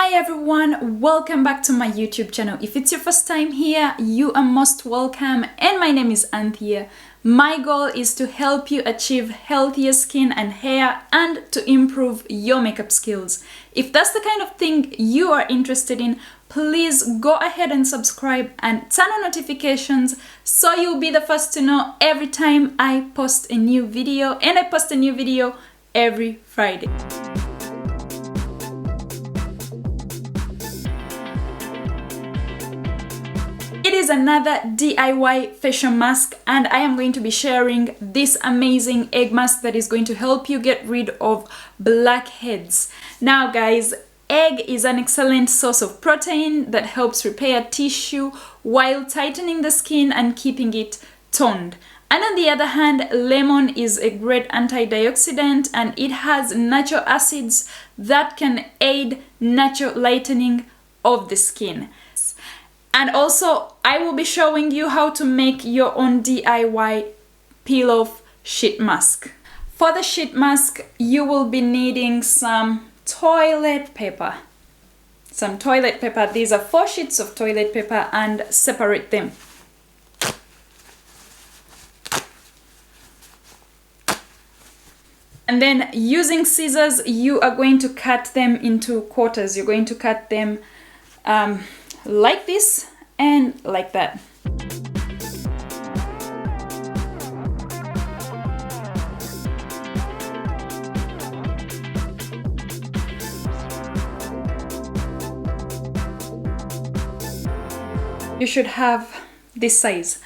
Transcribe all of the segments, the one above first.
Hi everyone, welcome back to my YouTube channel. If it's your first time here, you are most welcome, and my name is Anthea. My goal is to help you achieve healthier skin and hair and to improve your makeup skills. If that's the kind of thing you are interested in, please go ahead and subscribe and turn on notifications so you'll be the first to know every time I post a new video, and I post a new video every Friday. It is another DIY facial mask, and I am going to be sharing this amazing egg mask that is going to help you get rid of blackheads. Now guys, egg is an excellent source of protein that helps repair tissue while tightening the skin and keeping it toned. And on the other hand, lemon is a great antioxidant, and it has natural acids that can aid natural lightening of the skin. And also, I will be showing you how to make your own DIY peel-off sheet mask. For the sheet mask, you will be needing some toilet paper. These are 4 sheets of toilet paper, and separate them. And then using scissors, you are going to cut them into quarters. You're going to cut them like this and like that. You should have this size,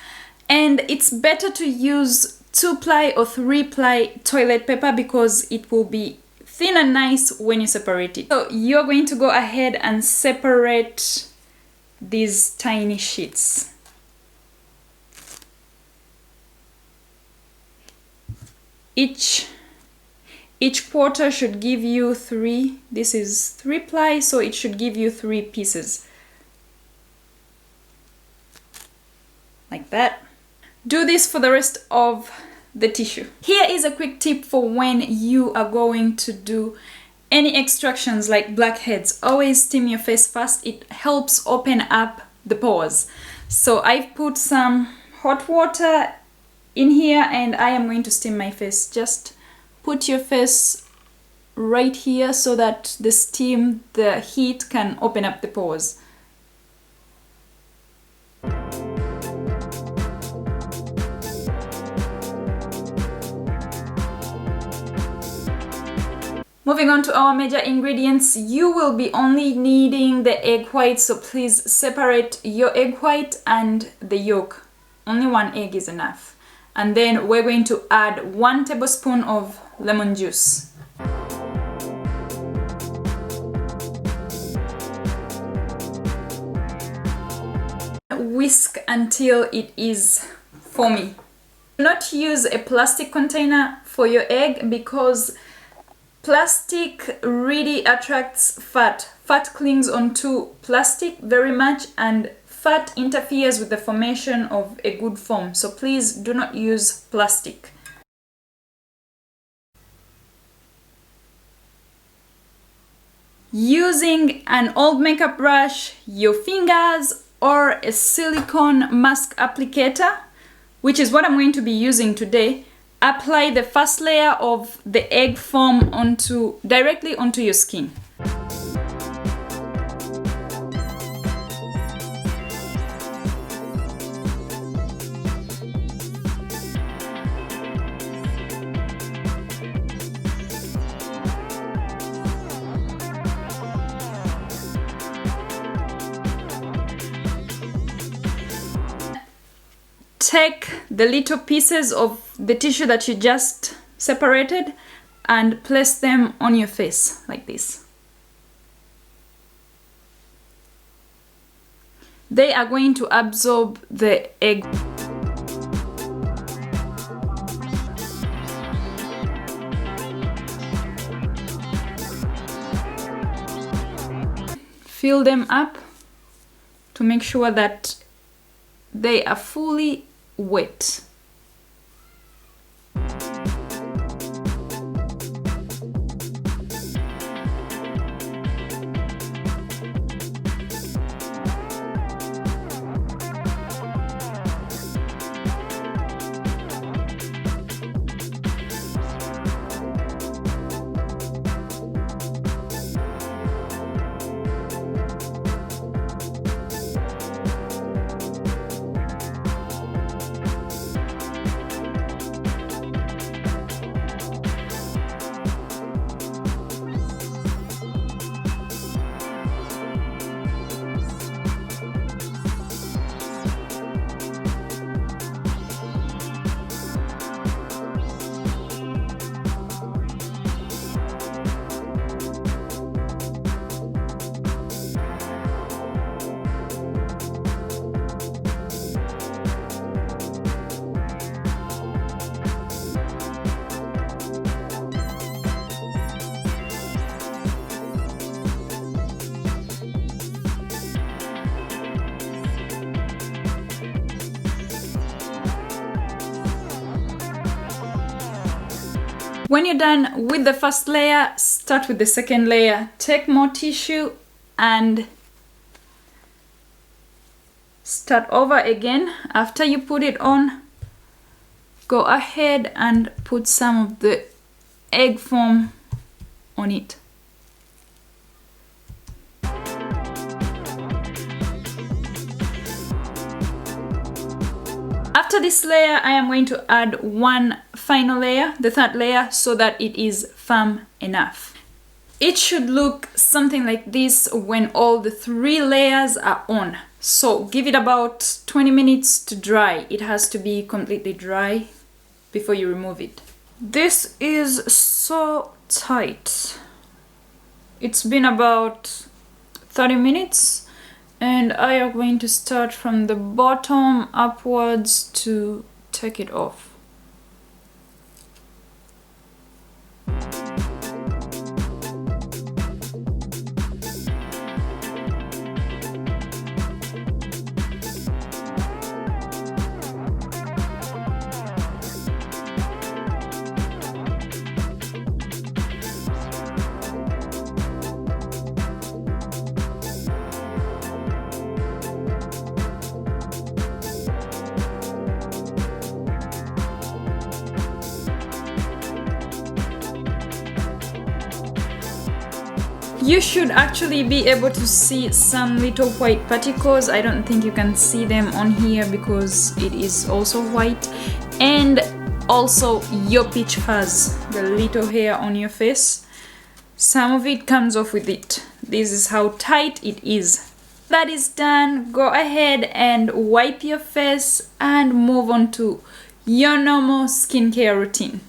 and it's better to use 2-ply or 3-ply toilet paper because it will be thin and nice when you separate it. So you're going to go ahead and separate these tiny sheets. Each quarter should give you 3. This is 3-ply, so it should give you 3 pieces. Like that. Do this for the rest of the tissue. Here is a quick tip for when you are going to do any extractions like blackheads. Always steam your face first. It helps open up the pores. So I've put some hot water in here and I am going to steam my face. Just put your face right here so that the steam, the heat can open up the pores. Moving on to our major ingredients, you will be only needing the egg white, so please separate your egg white and the yolk. Only 1 egg is enough. And then we're going to add 1 tablespoon of lemon juice. Whisk until it is foamy. Do not use a plastic container for your egg because plastic really attracts fat. Fat clings onto plastic very much, and fat interferes with the formation of a good foam. So please do not use plastic. Using an old makeup brush, your fingers, or a silicone mask applicator, which is what I'm going to be using today, apply the first layer of the egg foam directly onto your skin. Take the little pieces of the tissue that you just separated and place them on your face like this. They are going to absorb the egg. Fill them up to make sure that they are fully wet. When you're done with the first layer, start with the second layer. Take more tissue and start over again. After you put it on, go ahead and put some of the egg foam on it. After this layer, I am going to add one final layer, the third layer, so that it is firm enough. It should look something like this when all the 3 layers are on. So give it about 20 minutes to dry. It has to be completely dry before you remove it. This is so tight. It's been about 30 minutes. And I am going to start from the bottom upwards to take it off. You should actually be able to see some little white particles. I don't think you can see them on here because it is also white. And also your peach fuzz, the little hair on your face. Some of it comes off with it. This is how tight it is. That is done. Go ahead and wipe your face and move on to your normal skincare routine.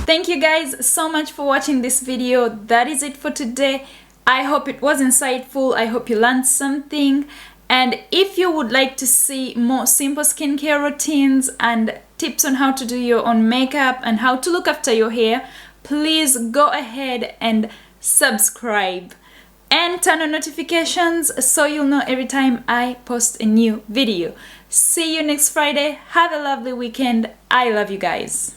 Thank you guys so much for watching this video. That is it for today. I hope it was insightful. I hope you learned something. And if you would like to see more simple skincare routines and tips on how to do your own makeup and how to look after your hair, please go ahead and subscribe and turn on notifications so you'll know every time I post a new video. See you next Friday. Have a lovely weekend. I love you guys.